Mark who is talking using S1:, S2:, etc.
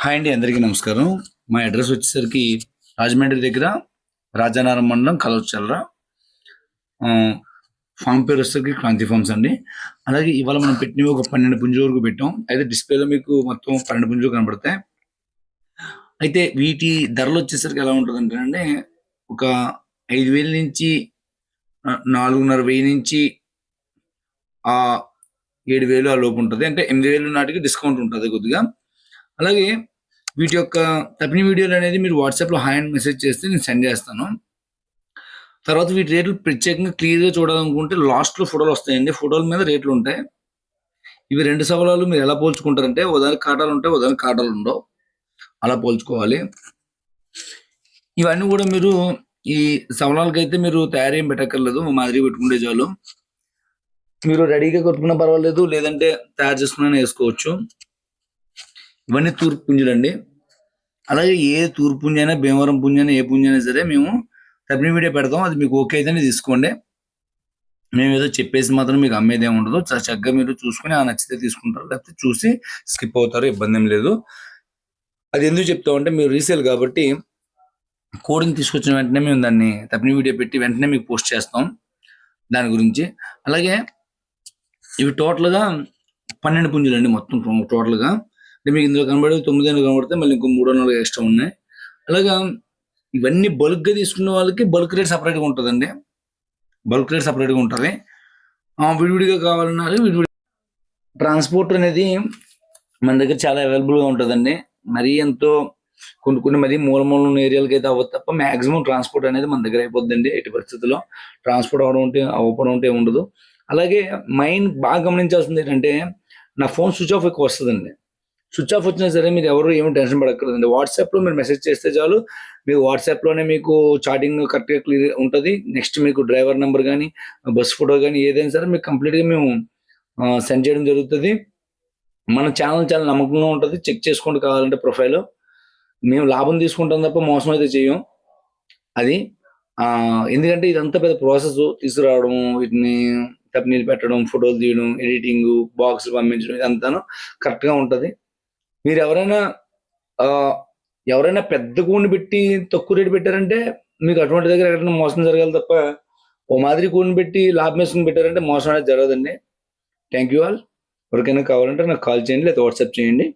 S1: Hi అండి, అందరికీ నమస్కారం. మా అడ్రస్ వచ్చేసరికి రాజమండ్రి దగ్గర రాజానగరం మండలం కలవచర్ల. ఫామ్ పేరు వచ్చేసరికి క్రాంతి ఫార్మ్స్ అండి. అలాగే ఇవాళ మనం పెట్టినవి ఒక 12 పుంజుల వరకు పెట్టాం. అయితే డిస్ప్లేలో మీకు మొత్తం 12 పుంజులు కనబడతాయి. అయితే వీటి ధరలు వచ్చేసరికి ఎలా ఉంటుందంటే అండి, ఒక 5,000 నుంచి 4,500 నుంచి 7,000 ఆ లోపు ఉంటుంది. అంటే 8,000 నాటికి డిస్కౌంట్ ఉంటుంది కొద్దిగా. అలాగే వీటి యొక్క తప్పిన వీడియోలు అనేది మీరు వాట్సాప్లో హాయ్ అని మెసేజ్ చేస్తే నేను సెండ్ చేస్తాను. తర్వాత వీటి రేట్లు ప్రత్యేకంగా క్లియర్గా చూడాలనుకుంటే లాస్ట్లో ఫోటోలు వస్తాయండి. ఫోటోల మీద రేట్లు ఉంటాయి. ఇవి 2 సవలాలు మీరు ఎలా పోల్చుకుంటారంటే, ఉదాహరణ కాటాలు ఉంటాయి, ఉదాహరణ కాటాలు ఉండవు. అలా పోల్చుకోవాలి. ఇవన్నీ కూడా మీరు ఈ సవలాలకైతే మీరు తయారేం పెట్టక్కర్లేదు, మాదిరి పెట్టుకుంటే చాలు. మీరు రెడీగా కొట్టుకున్నా పర్వాలేదు, లేదంటే తయారు చేసుకున్నా వేసుకోవచ్చు. ఇవన్నీ తూర్పు పుంజులండి. అలాగే ఏ తూర్పు పుంజ అయినా, భీమవరం పుంజ అయినా, ఏ పుంజ అయినా సరే మేము తప్పిన వీడియో పెడతాం. అది మీకు ఓకే అయితేనే తీసుకోండి. మేము ఏదో చెప్పేసి మాత్రం మీకు అమ్మేది ఏమి ఉండదు. చాలా చక్కగా మీరు చూసుకుని నచ్చితే తీసుకుంటారు, లేకపోతే చూసి స్కిప్ అవుతారు, ఇబ్బంది ఏం లేదు. అది ఎందుకు చెప్తామంటే మీరు రీసేల్ కాబట్టి కోడ్ని తీసుకొచ్చిన వెంటనే మేము దాన్ని తప్పిన వీడియో పెట్టి వెంటనే మీకు పోస్ట్ చేస్తాం దాని గురించి. అలాగే ఇవి టోటల్గా 12 పుంజులు అండి మొత్తం టోటల్గా. అంటే మీకు ఇందులో కనబడేది 9 కనబడితే మళ్ళీ ఇంకో 3-4 ఎక్స్ట్రా ఉన్నాయి. అలాగా ఇవన్నీ బల్క్గా తీసుకున్న వాళ్ళకి బల్క్ రేట్ సపరేట్గా ఉంటుందండి. బల్క్ రేట్ సపరేట్గా ఉంటుంది. విడివిడిగా కావాలన్నా విడివిడి. ట్రాన్స్పోర్ట్ అనేది మన దగ్గర చాలా అవైలబుల్గా ఉంటుందండి. మరీ ఎంతో కొన్ని మరీ మూల ఉన్న ఏరియాలకి అయితే అవ్వదు తప్ప మ్యాక్సిమం ట్రాన్స్పోర్ట్ అనేది మన దగ్గర అయిపోద్దండి. ఎట్టి పరిస్థితుల్లో ట్రాన్స్పోర్ట్ అవ్వడం ఉంటే ఉండదు. అలాగే మైండ్ బాగా గమనించాల్సింది ఏంటంటే, నా ఫోన్ స్విచ్ ఆఫ్ ఎక్కువ వస్తుందండి. స్విచ్ ఆఫ్ వచ్చినా సరే మీరు ఎవరు ఏమి టెన్షన్ పడక్కర్లేదండి. వాట్సాప్లో మీరు మెసేజ్ చేస్తే చాలు, మీకు వాట్సాప్లోనే మీకు చాటింగ్ కరెక్ట్గా క్లియర్ ఉంటుంది. నెక్స్ట్ మీకు డ్రైవర్ నెంబర్ కానీ, బస్ ఫోటో కానీ ఏదైనా సరే మీకు కంప్లీట్గా మేము సెండ్ చేయడం జరుగుతుంది. మన ఛానల్ చాలా నమ్మకంగా ఉంటుంది. చెక్ చేసుకోండి కావాలంటే ప్రొఫైల్. మేము లాభం తీసుకుంటాం తప్ప మోసం అయితే చేయం. అది ఎందుకంటే ఇదంతా పెద్ద ప్రాసెస్. తీసుకురావడం, వీటిని తప్పినీళ్ళు పెట్టడం, ఫోటోలు తీయడం, ఎడిటింగ్, బాక్స్ పంపించడం, ఇదంతాను కరెక్ట్గా ఉంటుంది. మీరు ఎవరైనా పెద్ద కూని పెట్టి తక్కువ రేటు పెట్టారంటే మీకు అటువంటి దగ్గర ఎక్కడైనా మోసం జరగాలి తప్ప, ఓ మాదిరి కూని పెట్టి లాభం వేసుకుని పెట్టారంటే మోసం అనేది జరగదండి. Thank you all. ఎవరికైనా కావాలంటే నాకు కాల్ చేయండి, లేదా వాట్సాప్ చేయండి.